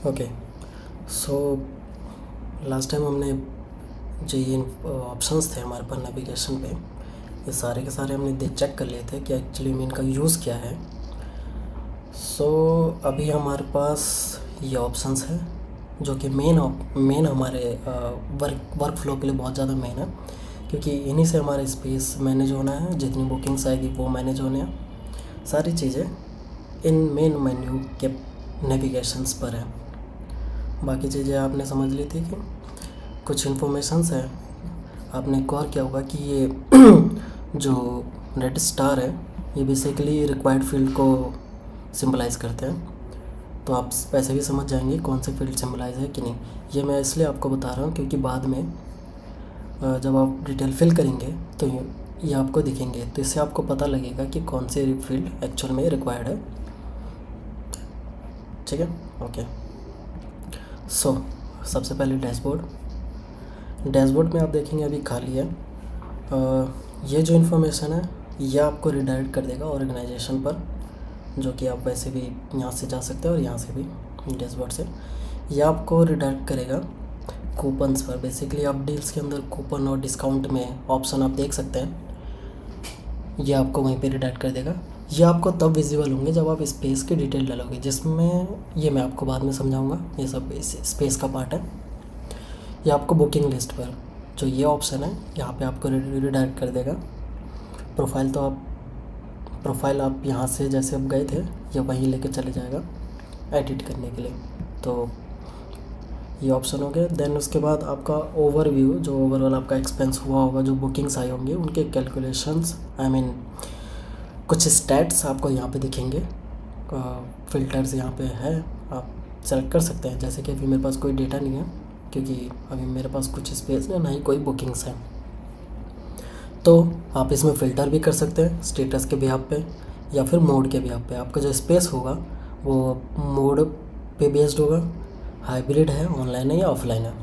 Okay. So last time हमने जो ये ऑप्शंस थे हमारे पास नेविगेशन पे, ये सारे के सारे हमने चेक कर लिए थे कि एक्चुअली में इनका यूज़ क्या है। सो अभी हमारे पास ये ऑप्शंस हैं जो कि मेन हमारे वर्क फ्लो के लिए बहुत ज़्यादा मेन है, क्योंकि इन्हीं से हमारा स्पेस मैनेज होना है, जितनी बुकिंग्स आएगी वो मैनेज होने हैं। सारी चीज़ें इन मेन मेन्यू के नेविगेशंस पर है। बाकी चीज़ें आपने समझ ली थी कि कुछ इन्फॉर्मेशंस है। आपने गौर किया होगा कि ये जो रेड स्टार है ये बेसिकली रिक्वायर्ड फील्ड को सिंबलाइज़ करते हैं। तो आप वैसे भी समझ जाएंगे कौन से फील्ड सिंबलाइज है कि नहीं। ये मैं इसलिए आपको बता रहा हूँ क्योंकि बाद में जब आप डिटेल फिल करेंगे तो ये आपको दिखेंगे, तो इससे आपको पता लगेगा कि कौन से फील्ड एक्चुअल में रिक्वायर्ड है। ठीक है, ओके। सो सबसे पहले डैशबोर्ड में आप देखेंगे अभी खाली है। ये जो इन्फॉर्मेशन है ये आपको रिडायरेक्ट कर देगा ऑर्गेनाइजेशन पर, जो कि आप वैसे भी यहाँ से जा सकते हैं और यहाँ से भी डैशबोर्ड से। ये आपको रिडायरेक्ट करेगा कूपन्स पर। बेसिकली आप डील्स के अंदर कूपन और डिस्काउंट में ऑप्शन आप देख सकते हैं, ये आपको वहीं पे रिडायरेक्ट कर देगा। ये आपको तब विजिबल होंगे जब आप स्पेस की डिटेल डालोगे, जिसमें ये मैं आपको बाद में समझाऊंगा, ये सब स्पेस का पार्ट है। ये आपको बुकिंग लिस्ट पर जो ये ऑप्शन है यहाँ पे आपको रिडायरेक्ट कर देगा। प्रोफाइल आप यहाँ से जैसे आप गए थे ये वहीं लेके चले जाएगा एडिट करने के लिए। तो ये ऑप्शन हो गया। देन उसके बाद आपका ओवरव्यू, जो ओवरऑल आपका एक्सपेंस हुआ होगा, जो बुकिंग्स आई होंगी उनके कैलकुलेशंस, कुछ स्टैट्स आपको यहाँ पे दिखेंगे। फ़िल्टर्स यहाँ पे है, आप सेलेक्ट कर सकते हैं। जैसे कि अभी मेरे पास कोई डेटा नहीं है क्योंकि अभी मेरे पास कुछ स्पेस है, ना ही कोई बुकिंग्स है, तो आप इसमें फ़िल्टर भी कर सकते हैं स्टेटस के बिहाफ पे या फिर मोड के बिहाफ पे। आपका जो स्पेस होगा वो मोड पे बेस्ड होगा, हाइब्रिड है, ऑनलाइन है या ऑफलाइन है,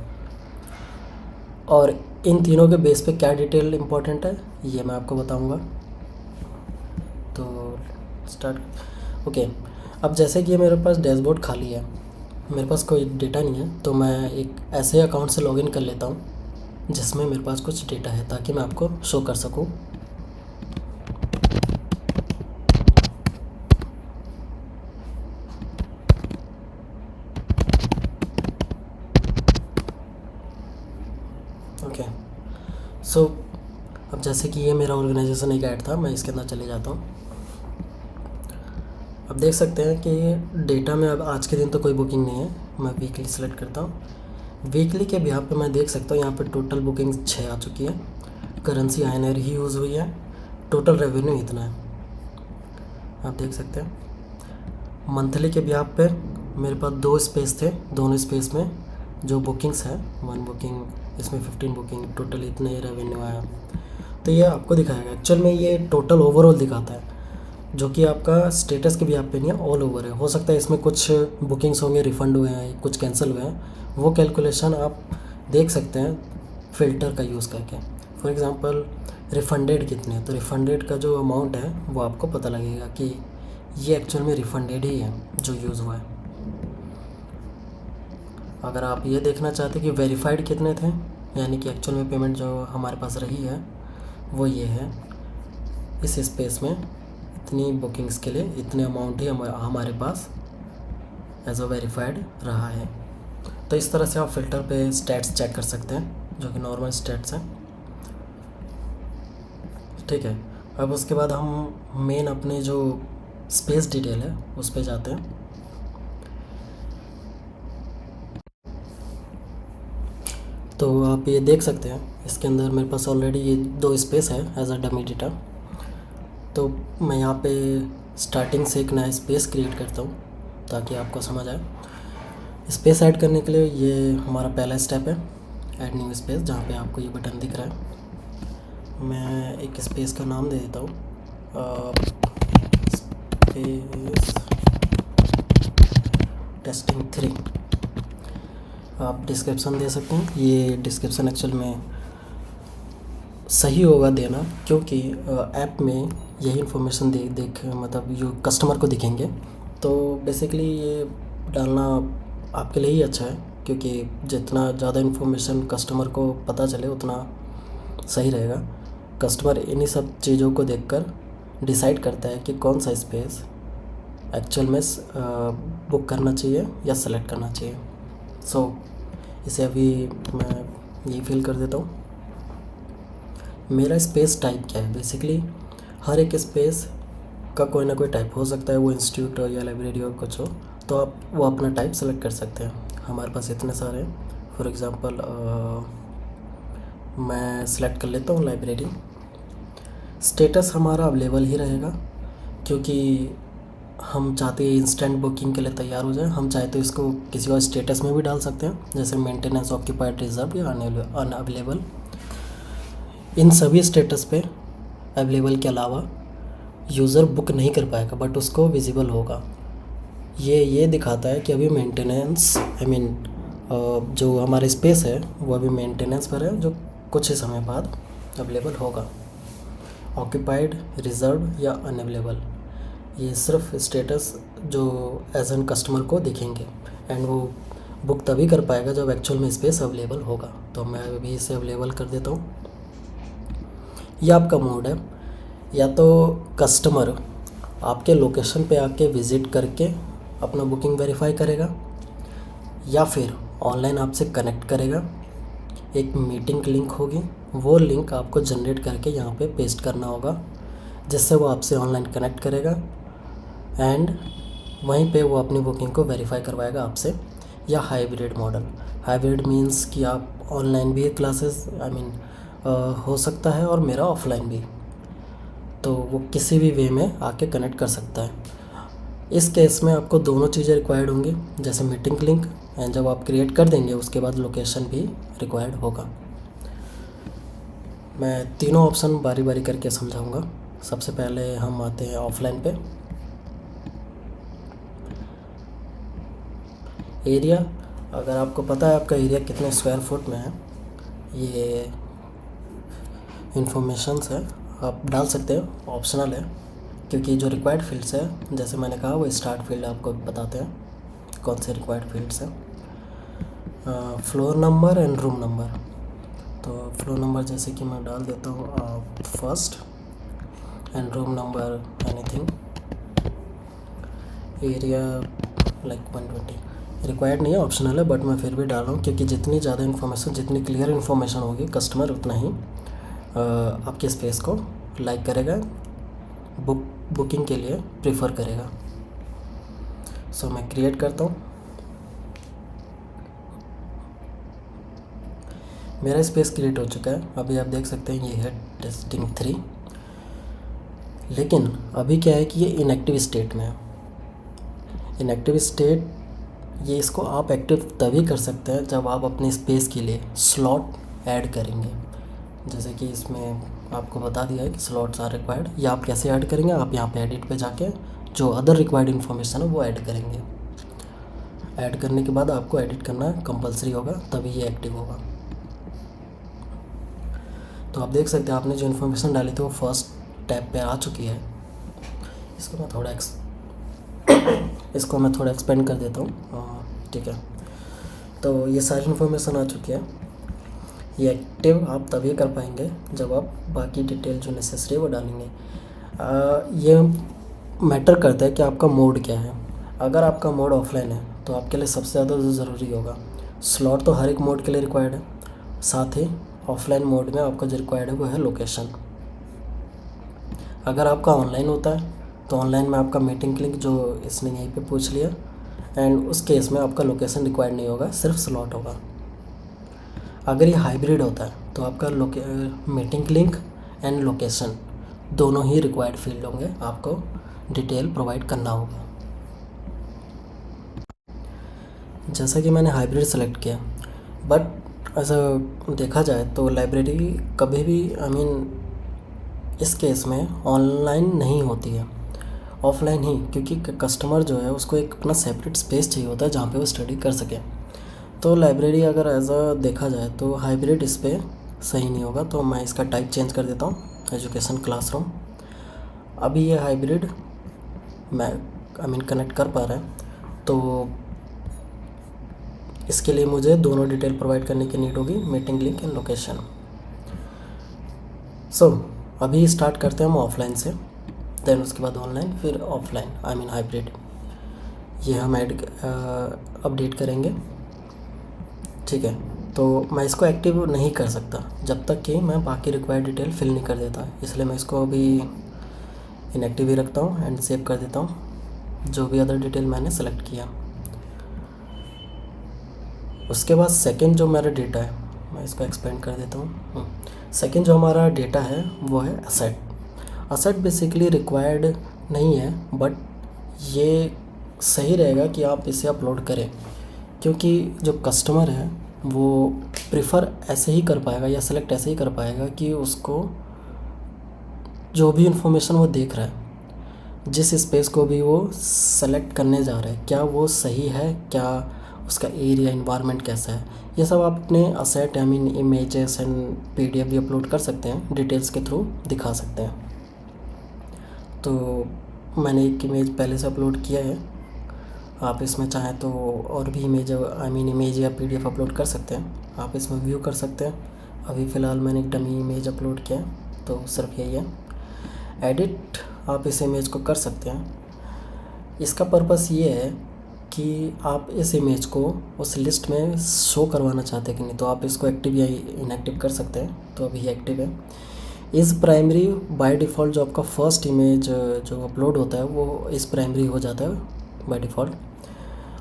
और इन तीनों के बेस पे क्या डिटेल इंपॉर्टेंट है ये मैं आपको बताऊंगा। तो स्टार्ट। ओके। अब जैसे कि मेरे पास डैशबोर्ड खाली है, मेरे पास कोई डेटा नहीं है, तो मैं एक ऐसे अकाउंट से लॉगिन कर लेता हूँ जिसमें मेरे पास कुछ डेटा है, ताकि मैं आपको शो कर सकूँ। ओके। सो अब जैसे कि ये मेरा ऑर्गेनाइजेशन एक ऐड था, मैं इसके अंदर चले जाता हूँ। अब देख सकते हैं कि डेटा में अब आज के दिन तो कोई बुकिंग नहीं है। मैं वीकली सेलेक्ट करता हूँ। वीकली के बिहाफ पे मैं देख सकता हूँ यहाँ पे टोटल बुकिंग 6 आ चुकी है, करेंसी INR ही यूज़ हुई है, टोटल रेवेन्यू इतना है, आप देख सकते हैं। मंथली के बिहाफ पे मेरे पास 2 स्पेस थे, दोनों स्पेस में जो बुकिंग्स है 1 बुकिंग, इसमें 15 बुकिंग, टोटल इतने रेवेन्यू आया। तो ये आपको दिखाएगा, एक्चुअल में ये टोटल ओवरऑल दिखाता है, जो कि आपका स्टेटस के भी आप पे नहीं है, ऑल ओवर है। हो सकता है इसमें कुछ बुकिंग्स होंगे रिफ़ंड हुए हैं, कुछ कैंसिल हुए हैं, वो कैलकुलेशन आप देख सकते हैं फ़िल्टर का यूज़ करके। फॉर एग्ज़ाम्पल रिफ़ंडेड कितने हैं, तो रिफ़ंडेड का जो अमाउंट है वो आपको पता लगेगा कि ये एक्चुअल में रिफ़ंडेड ही है जो यूज़ हुआ है। अगर आप ये देखना चाहते कि वेरीफाइड कितने थे, यानी कि एक्चुअल में पेमेंट जो हमारे पास रही है वो ये है, इस स्पेस में इतनी बुकिंग्स के लिए इतने अमाउंट ही हमारे पास एज अ वेरीफाइड रहा है। तो इस तरह से आप फ़िल्टर पे स्टैट्स चेक कर सकते हैं, जो कि नॉर्मल स्टैट्स हैं। ठीक है। अब उसके बाद हम मेन अपने जो स्पेस डिटेल है उस पर जाते हैं। तो आप ये देख सकते हैं इसके अंदर मेरे पास ऑलरेडी ये 2 स्पेस है एज अ डमी डेटा। तो मैं यहाँ पे स्टार्टिंग से एक नया स्पेस क्रिएट करता हूँ ताकि आपको समझ आए। स्पेस ऐड करने के लिए ये हमारा पहला स्टेप है, ऐड न्यू स्पेस, जहाँ पे आपको ये बटन दिख रहा है। मैं एक स्पेस का नाम दे देता हूँ, स्पेस टेस्टिंग 3। आप डिस्क्रिप्शन दे सकते हैं। ये डिस्क्रिप्शन एक्चुअल में सही होगा देना, क्योंकि ऐप में यही इन्फॉर्मेशन देख मतलब जो कस्टमर को दिखेंगे, तो बेसिकली ये डालना आपके लिए ही अच्छा है, क्योंकि जितना ज़्यादा इन्फॉर्मेशन कस्टमर को पता चले उतना सही रहेगा। कस्टमर इन्हीं सब चीज़ों को देखकर डिसाइड करता है कि कौन सा स्पेस एक्चुअल में बुक करना चाहिए या सेलेक्ट करना चाहिए। सो इसे अभी मैं यही फिल कर देता हूँ। मेरा स्पेस टाइप क्या है? बेसिकली हर एक स्पेस का कोई ना कोई टाइप हो सकता है, वो इंस्टीट्यूट हो या लाइब्रेरी हो कुछ हो, तो आप वो अपना टाइप सेलेक्ट कर सकते हैं। हमारे पास इतने सारे हैं। फॉर एग्ज़ाम्पल मैं सेलेक्ट कर लेता हूँ लाइब्रेरी। स्टेटस हमारा अवेलेबल ही रहेगा, क्योंकि हम चाहते हैं इंस्टेंट बुकिंग के लिए तैयार हो जाए। हम चाहे तो इसको किसी और स्टेटस में भी डाल सकते हैं, जैसे मेंटेनेंस, ऑक्यूपाइड, रिजर्व या अनअवेलेबल। इन सभी स्टेटस पे अवेलेबल के अलावा यूज़र बुक नहीं कर पाएगा, बट उसको विजिबल होगा। ये दिखाता है कि अभी मेंटेनेंस जो हमारे स्पेस है वो अभी मेंटेनेंस पर है, जो कुछ ही समय बाद अवेलेबल होगा। ऑक्यूपाइड, रिजर्व या अनअवेलेबल, ये सिर्फ स्टेटस जो एज एन कस्टमर को दिखेंगे, एंड वो बुक तभी कर पाएगा जब एक्चुअल में स्पेस अवेलेबल होगा। तो मैं अभी इसे अवेलेबल कर देता हूँ। ये आपका मोड है। या तो कस्टमर आपके लोकेशन पे आके विज़िट करके अपना बुकिंग वेरीफाई करेगा, या फिर ऑनलाइन आपसे कनेक्ट करेगा। एक मीटिंग लिंक होगी, वो लिंक आपको जनरेट करके यहाँ पे पेस्ट करना होगा, जिससे वो आपसे ऑनलाइन कनेक्ट करेगा एंड वहीं पे वो अपनी बुकिंग को वेरीफाई करवाएगा आपसे। या हाइब्रिड मॉडल। हाइब्रिड मीन्स कि आप ऑनलाइन भी क्लासेस हो सकता है और मेरा ऑफलाइन भी, तो वो किसी भी वे में आके कनेक्ट कर सकता है। इस केस में आपको दोनों चीज़ें रिक्वायर्ड होंगी, जैसे मीटिंग लिंक, एंड जब आप क्रिएट कर देंगे उसके बाद लोकेशन भी रिक्वायर्ड होगा। मैं तीनों ऑप्शन बारी बारी करके समझाऊंगा। सबसे पहले हम आते हैं ऑफलाइन पे। एरिया, अगर आपको पता है आपका एरिया कितने स्क्वायर फुट में है, ये इन्फॉर्मेशंस है, आप डाल सकते हो, ऑप्शनल है। क्योंकि जो रिक्वायर्ड फील्ड्स है, जैसे मैंने कहा, वो स्टार्ट फील्ड आपको बताते हैं कौन से रिक्वायर्ड फील्ड्स हैं। Floor number and room number. तो फ्लोर नंबर जैसे कि मैं डाल देता हूँ first, and room number anything. Area like 120 required नहीं है, ऑप्शनल है, बट मैं फिर भी डाल रहा हूँ, क्योंकि जितनी ज़्यादा इन्फॉर्मेशन, जितनी क्लियर इन्फॉर्मेशन होगी, कस्टमर उतना ही आपके स्पेस को लाइक करेगा, बुकिंग के लिए प्रेफर करेगा। सो मैं क्रिएट करता हूँ। मेरा स्पेस क्रिएट हो चुका है। अभी आप देख सकते हैं ये है टेस्टिंग 3, लेकिन अभी क्या है कि ये इनएक्टिव स्टेट में है। इनएक्टिव स्टेट, ये इसको आप एक्टिव तभी कर सकते हैं जब आप अपने स्पेस के लिए स्लॉट ऐड करेंगे। जैसे कि इसमें आपको बता दिया है कि स्लॉट्स आर रिक्वायर्ड। या आप कैसे ऐड करेंगे, आप यहाँ पे एडिट पे जाके जो अदर रिक्वायर्ड इन्फॉर्मेशन है वो ऐड करेंगे। ऐड करने के बाद आपको एडिट करना कंपलसरी होगा, तभी ये एक्टिव होगा। तो आप देख सकते हैं आपने जो इन्फॉर्मेशन डाली थी वो फर्स्ट टैब पे आ चुकी है। इसको मैं थोड़ा एक्सपेंड कर देता हूँ। ठीक है, तो ये सारी इन्फॉर्मेशन आ चुकी है। ये एक्टिव आप तभी कर पाएंगे जब आप बाकी डिटेल जो नेसेसरी है वो डालेंगे। ये मैटर करता है कि आपका मोड क्या है। अगर आपका मोड ऑफलाइन है तो आपके लिए सबसे ज़्यादा जो ज़रूरी होगा, स्लॉट तो हर एक मोड के लिए रिक्वायर्ड है, साथ ही ऑफलाइन मोड में आपका जो रिक्वायर्ड है वो है लोकेशन। अगर आपका ऑनलाइन होता है तो ऑनलाइन में आपका मीटिंग लिंक जो इसने यहीं पे पूछ लिया, एंड उस केस में आपका लोकेशन रिक्वायर्ड नहीं होगा, सिर्फ स्लॉट होगा। अगर ये हाइब्रिड होता है तो आपका मीटिंग लिंक एंड लोकेशन दोनों ही रिक्वायर्ड फील्ड होंगे, आपको डिटेल प्रोवाइड करना होगा। जैसा कि मैंने हाइब्रिड सेलेक्ट किया, बट ऐसा देखा जाए तो लाइब्रेरी कभी भी इस केस में ऑनलाइन नहीं होती है, ऑफलाइन ही, क्योंकि कस्टमर जो है उसको एक अपना सेपरेट स्पेस चाहिए होता है जहाँ पे वो स्टडी कर सके। तो लाइब्रेरी अगर देखा जाए तो हाइब्रिड इस पर सही नहीं होगा। तो मैं इसका टाइप चेंज कर देता हूँ, एजुकेशन क्लासरूम। अभी ये हाइब्रिड मैं कनेक्ट कर पा रहा है। तो इसके लिए मुझे दोनों डिटेल प्रोवाइड करने की नीड होगी, मीटिंग लिंक एंड लोकेशन। सो अभी स्टार्ट करते हैं हम ऑफलाइन से, देन उसके बाद ऑनलाइन, फिर ऑफलाइन, आई मीन हाइब्रिड। ये हम अपडेट करेंगे, ठीक है। तो मैं इसको एक्टिव नहीं कर सकता जब तक कि मैं बाकी रिक्वायर्ड डिटेल फिल नहीं कर देता, इसलिए मैं इसको अभी इनएक्टिव ही रखता हूँ एंड सेव कर देता हूँ जो भी अदर डिटेल मैंने सेलेक्ट किया। उसके बाद सेकंड जो मेरा डेटा है, मैं इसको एक्सपेंड कर देता हूँ। सेकंड जो हमारा डेटा है वो है असेट। असेट बेसिकली रिक्वायर्ड नहीं है, बट ये सही रहेगा कि आप इसे अपलोड करें, क्योंकि जो कस्टमर है वो प्रिफ़र ऐसे ही कर पाएगा या सेलेक्ट ऐसे ही कर पाएगा कि उसको जो भी इंफॉर्मेशन वो देख रहा है, जिस स्पेस को भी वो सेलेक्ट करने जा रहा है, क्या वो सही है, क्या उसका एरिया इन्वायरमेंट कैसा है, ये सब आप अपने asset I mean images and PDF भी अपलोड कर सकते हैं, डिटेल्स के थ्रू दिखा सकते हैं। तो मैंने एक इमेज पहले से अपलोड किया है, आप इसमें चाहें तो और भी इमेज आई मीन इमेज या पीडीएफ अपलोड कर सकते हैं, आप इसमें व्यू कर सकते हैं। अभी फ़िलहाल मैंने एक डमी इमेज अपलोड किया है, तो सिर्फ यही है। एडिट आप इस इमेज को कर सकते हैं। इसका पर्पस ये है कि आप इस इमेज को उस लिस्ट में शो करवाना चाहते हैं कि नहीं, तो आप इसको एक्टिव या इनएक्टिव कर सकते हैं। तो अभी एक्टिव है। इस प्राइमरी बाय डिफ़ॉल्ट जो आपका फर्स्ट इमेज जो अपलोड होता है वो इस प्राइमरी हो जाता है बाय डिफ़ॉल्ट।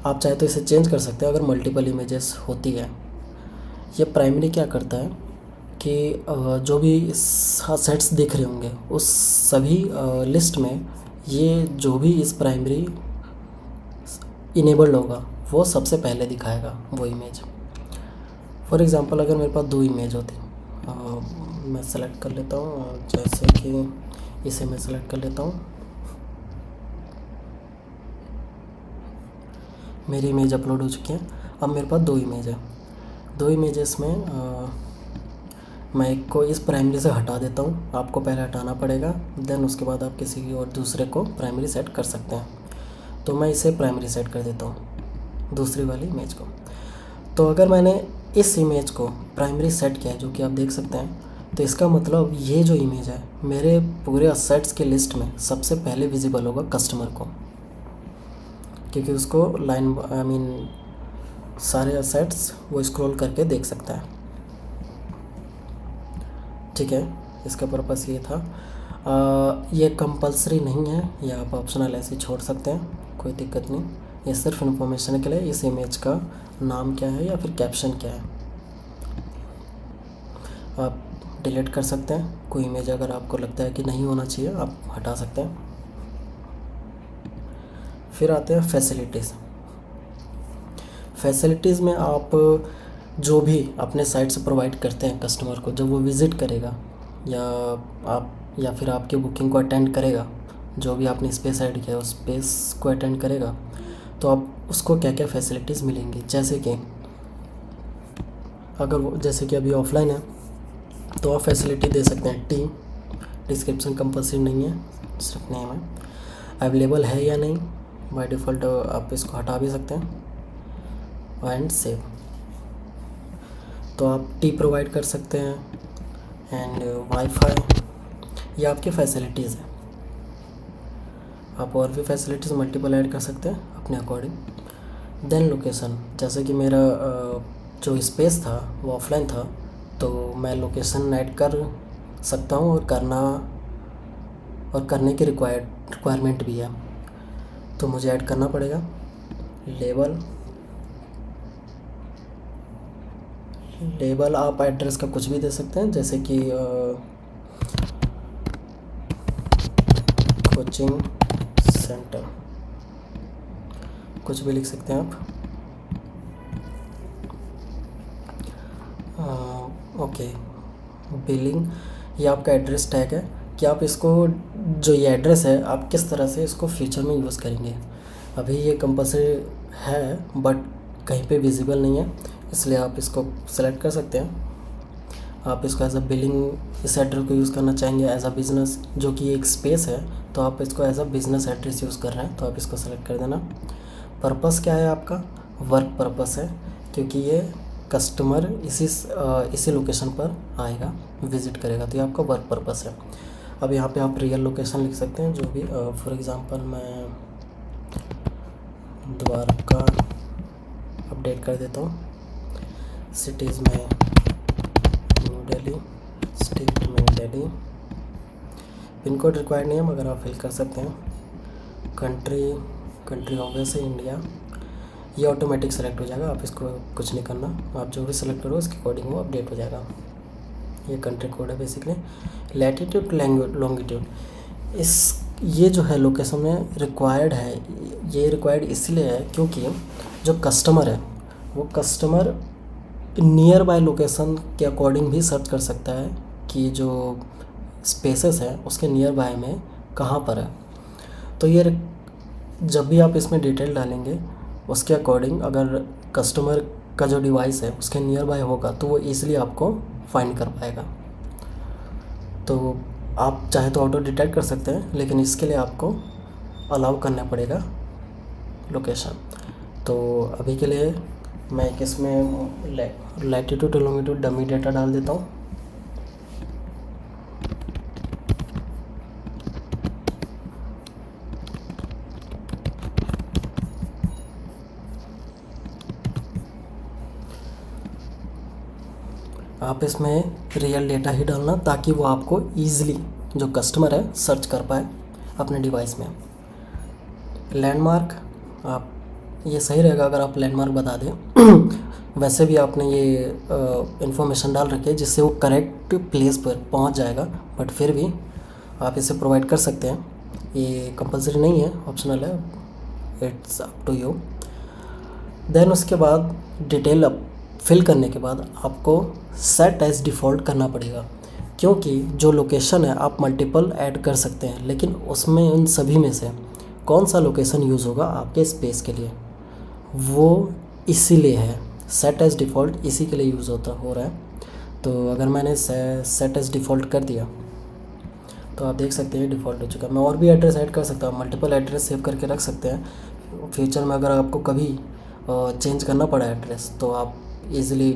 आप चाहे तो इसे चेंज कर सकते हैं अगर मल्टीपल इमेजेस होती है। ये प्राइमरी क्या करता है कि जो भी सेट्स दिख रहे होंगे उस सभी लिस्ट में ये जो भी इस प्राइमरी इनेबल्ड होगा वो सबसे पहले दिखाएगा वो इमेज। फॉर एग्ज़ाम्पल अगर मेरे पास 2 इमेज होती, मैं सेलेक्ट कर लेता हूँ, जैसे कि इसे मैं सेलेक्ट कर लेता हूँ। मेरी इमेज अपलोड हो चुकी है। अब मेरे पास 2 इमेज है। 2 इमेजेस में मैं एक को इस प्राइमरी से हटा देता हूँ, आपको पहले हटाना पड़ेगा, देन उसके बाद आप किसी और दूसरे को प्राइमरी सेट कर सकते हैं। तो मैं इसे प्राइमरी सेट कर देता हूँ, दूसरी वाली इमेज को। तो अगर मैंने इस इमेज को प्राइमरी सेट किया है, जो कि आप देख सकते हैं, तो इसका मतलब ये जो इमेज है मेरे पूरे असेट्स के लिस्ट में सबसे पहले विजिबल होगा कस्टमर को, क्योंकि उसको लाइन आई मीन सारे असेट्स वो स्क्रॉल करके देख सकता है, ठीक है। इसका पर्पस ये था। ये कंपलसरी नहीं है, या आप ऑप्शनल ऐसे छोड़ सकते हैं, कोई दिक्कत नहीं। ये सिर्फ इन्फॉर्मेशन के लिए इस इमेज का नाम क्या है या फिर कैप्शन क्या है आप डिलीट कर सकते हैं। कोई इमेज अगर आपको लगता है कि नहीं होना चाहिए आप हटा सकते हैं। फिर आते हैं फैसिलिटीज़। फैसिलिटीज़ में आप जो भी अपने साइट से प्रोवाइड करते हैं कस्टमर को, जब वो विज़िट करेगा या फिर आपकी बुकिंग को अटेंड करेगा, जो भी आपने स्पेस ऐड किया उस स्पेस को अटेंड करेगा, तो आप उसको क्या क्या फैसिलिटीज़ मिलेंगी। जैसे कि जैसे कि अभी ऑफलाइन है तो आप फैसिलिटी दे सकते हैं टी, डिस्क्रिप्शन कंपलसरी नहीं है, सिर्फ नेम है। अवेलेबल है या नहीं, बाय डिफ़ॉल्ट आप इसको हटा भी सकते हैं एंड सेव। तो आप टी प्रोवाइड कर सकते हैं एंड वाईफाई, ये आपकी फैसिलिटीज़ है। आप और भी फैसिलिटीज़ मल्टीपल ऐड कर सकते हैं अपने अकॉर्डिंग। देन लोकेशन, जैसे कि मेरा जो स्पेस था वो ऑफलाइन था, तो मैं लोकेशन ऐड कर सकता हूँ और करने की रिक्वायरमेंट भी है, तो मुझे ऐड करना पड़ेगा। लेबल आप एड्रेस का कुछ भी दे सकते हैं, जैसे कि कोचिंग सेंटर, कुछ भी लिख सकते हैं आप। ओके, बिलिंग, ये आपका एड्रेस टैग है कि आप इसको, जो ये एड्रेस है, आप किस तरह से इसको फ्यूचर में यूज़ करेंगे। अभी ये कंपलसरी है बट कहीं पे विजिबल नहीं है, इसलिए आप इसको सेलेक्ट कर सकते हैं। आप इसको एज अ बिलिंग इस एड्रेस को यूज़ करना चाहेंगे एज अ बिज़नेस, जो कि एक स्पेस है, तो आप इसको as a business address use कर रहे हैं, तो आप इसको सेलेक्ट कर देना। पर्पस क्या है आपका, वर्क पर्पस है क्योंकि ये कस्टमर इसी लोकेशन पर आएगा, विज़िट करेगा, तो ये आपका वर्क पर्पस है। अब यहाँ पे आप रियल लोकेशन लिख सकते हैं जो भी, फॉर एग्ज़ाम्पल मैं द्वारका अपडेट कर देता हूँ। सिटीज़ में न्यू दिल्ली, स्टेट में दिल्ली, पिन कोड रिक्वायर्ड नहीं है मगर आप फिल कर सकते हैं। कंट्री ऑब्वियस है इंडिया, ये ऑटोमेटिक सेलेक्ट हो जाएगा, आप इसको कुछ नहीं करना, आप जो भी सेलेक्ट करो उसके अकॉर्डिंग वो अपडेट हो जाएगा। ये कंट्री कोड है बेसिकली। लैटिट्यूड लॉन्गिट्यूड, ये जो है लोकेशन में रिक्वायर्ड है, ये रिक्वायर्ड इसलिए है क्योंकि जो कस्टमर है वो कस्टमर नियर बाय लोकेशन के अकॉर्डिंग भी सर्च कर सकता है कि जो स्पेसेस है उसके नियर बाय में कहाँ पर है। तो ये जब भी आप इसमें डिटेल डालेंगे उसके अकॉर्डिंग अगर कस्टमर का जो डिवाइस है उसके नियर बाय होगा तो वो ईज़िली आपको फाइंड कर पाएगा। तो आप चाहे तो ऑटो डिटेक्ट कर सकते हैं, लेकिन इसके लिए आपको अलाउ करना पड़ेगा लोकेशन। तो अभी के लिए मैं एक इसमें लैटिट्यूड लॉन्गिट्यूड डमी डेटा डाल देता हूँ। आप इसमें रियल डेटा ही डालना ताकि वो आपको ईज़िली जो कस्टमर है सर्च कर पाए अपने डिवाइस में। लैंडमार्क, आप ये सही रहेगा अगर आप लैंडमार्क बता दें। वैसे भी आपने ये इन्फॉर्मेशन डाल रखी है जिससे वो करेक्ट प्लेस पर पहुंच जाएगा, बट फिर भी आप इसे प्रोवाइड कर सकते हैं, ये कंपलसरी नहीं है, ऑप्शनल है, it's up to you. Then उसके बाद डिटेल फिल करने के बाद आपको सेट एज डिफ़ॉल्ट करना पड़ेगा, क्योंकि जो लोकेशन है आप मल्टीपल ऐड कर सकते हैं, लेकिन उसमें उन सभी में से कौन सा लोकेशन यूज़ होगा आपके स्पेस के लिए वो इसीलिए है सेट एज डिफ़ॉल्ट, इसी के लिए यूज़ हो रहा है। तो अगर मैंने सेट एज डिफ़ॉल्ट कर दिया तो आप देख सकते हैं डिफ़ॉल्ट हो चुका है। मैं और भी एड्रेस ऐड कर सकता हूँ, मल्टीपल एड्रेस सेव करके रख सकते हैं। फ्यूचर में अगर आपको कभी चेंज करना पड़ा एड्रेस तो आप इजीली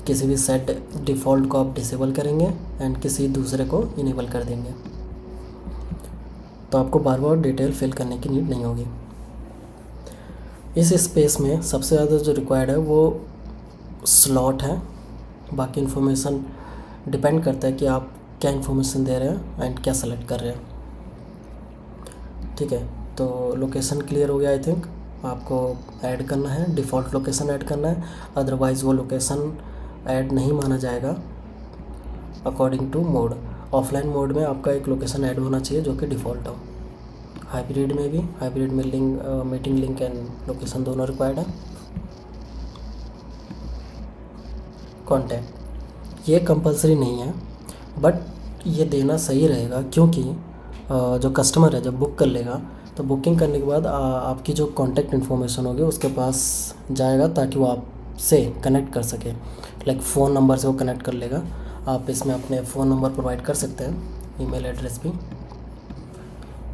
किसी भी सेट डिफ़ॉल्ट को आप डिसेबल करेंगे एंड किसी दूसरे को इनेबल कर देंगे, तो आपको बार बार डिटेल फिल करने की नीड नहीं होगी। इस स्पेस में सबसे ज़्यादा जो रिक्वायर्ड है वो स्लॉट है, बाकी इन्फॉर्मेशन डिपेंड करता है कि आप क्या इन्फॉर्मेशन दे रहे हैं एंड क्या सेलेक्ट कर रहे हैं। ठीक है, तो लोकेशन क्लियर हो गया आई थिंक। आपको ऐड करना है, डिफ़ॉल्ट लोकेशन ऐड करना है, अदरवाइज़ वो लोकेशन ऐड नहीं माना जाएगा according to mode. Offline mode में आपका एक लोकेशन ऐड होना चाहिए जो कि डिफ़ॉल्ट हो। हाइब्रिड में भी, हाइब्रिड में मीटिंग लिंक एंड लोकेशन दोनों रिक्वायर्ड है। कॉन्टैक्ट ये कंपलसरी नहीं है, बट ये देना सही रहेगा क्योंकि जो कस्टमर है जब बुक कर लेगा तो बुकिंग करने के बाद आपकी जो कॉन्टैक्ट इन्फॉर्मेशन होगी उसके पास जाएगा ताकि वो आपसे कनेक्ट कर सके। लाइक फ़ोन नंबर से वो कनेक्ट कर लेगा। आप इसमें अपने फ़ोन नंबर प्रोवाइड कर सकते हैं, ईमेल एड्रेस भी,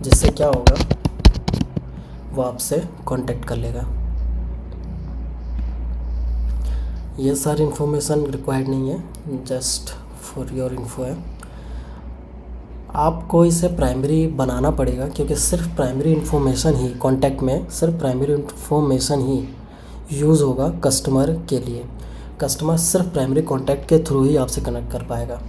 जिससे क्या होगा वो आपसे कांटेक्ट कर लेगा। ये सारी इन्फॉर्मेशन रिक्वायर्ड नहीं है, जस्ट फॉर योर इन्फो है। आपको इसे प्राइमरी बनाना पड़ेगा क्योंकि सिर्फ प्राइमरी इन्फॉर्मेशन ही कॉन्टैक्ट में सिर्फ प्राइमरी इन्फॉर्मेशन ही यूज़ होगा कस्टमर के लिए। कस्टमर सिर्फ प्राइमरी कॉन्टैक्ट के थ्रू ही आपसे कनेक्ट कर पाएगा।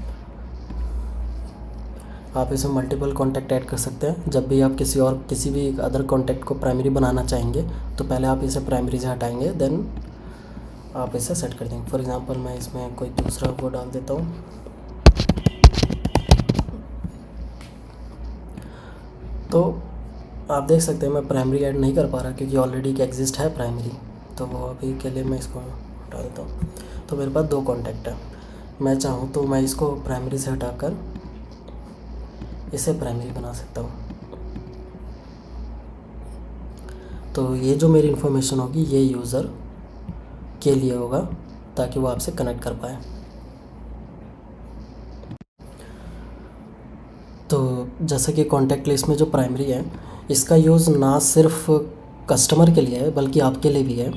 आप इसमें मल्टीपल कॉन्टैक्ट ऐड कर सकते हैं। जब भी आप किसी भी अदर कॉन्टैक्ट को प्राइमरी बनाना चाहेंगे तो पहले आप इसे प्राइमरी से हटाएंगे, देन आप इसे सेट कर देंगे। फॉर एग्जांपल मैं इसमें कोई दूसरा वो डाल देता हूँ। तो आप देख सकते हैं मैं प्राइमरी ऐड नहीं कर पा रहा क्योंकि ऑलरेडी एक एग्जिस्ट है प्राइमरी, तो वो अभी के लिए मैं इसको हटा देता हूँ। तो मेरे पास 2 कॉन्टैक्ट है, मैं चाहूँ तो मैं इसको प्राइमरी से हटाकर इसे प्राइमरी बना सकता हूँ। तो ये जो मेरी इन्फॉर्मेशन होगी ये यूज़र के लिए होगा ताकि वो आपसे कनेक्ट कर पाए। तो जैसे कि कॉन्टैक्ट लिस्ट में जो प्राइमरी है इसका यूज़ ना सिर्फ कस्टमर के लिए है बल्कि आपके लिए भी है।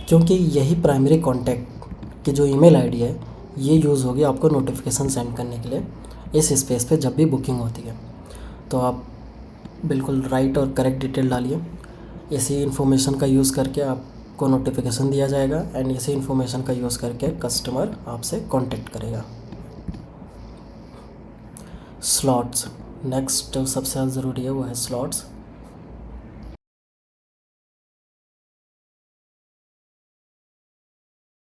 क्योंकि यही प्राइमरी कॉन्टैक्ट की जो ईमेल आईडी है ये यूज़ होगी आपको नोटिफिकेशन सेंड करने के लिए इस स्पेस पे जब भी बुकिंग होती है। तो आप बिल्कुल राइट और करेक्ट डिटेल डालिए। इसी इन्फॉर्मेशन का यूज़ करके आपको नोटिफिकेशन दिया जाएगा एंड इसी इन्फॉर्मेशन का यूज़ करके कस्टमर आपसे कांटेक्ट करेगा। स्लॉट्स नेक्स्ट सबसे ज़्यादा ज़रूरी है, वो है स्लॉट्स।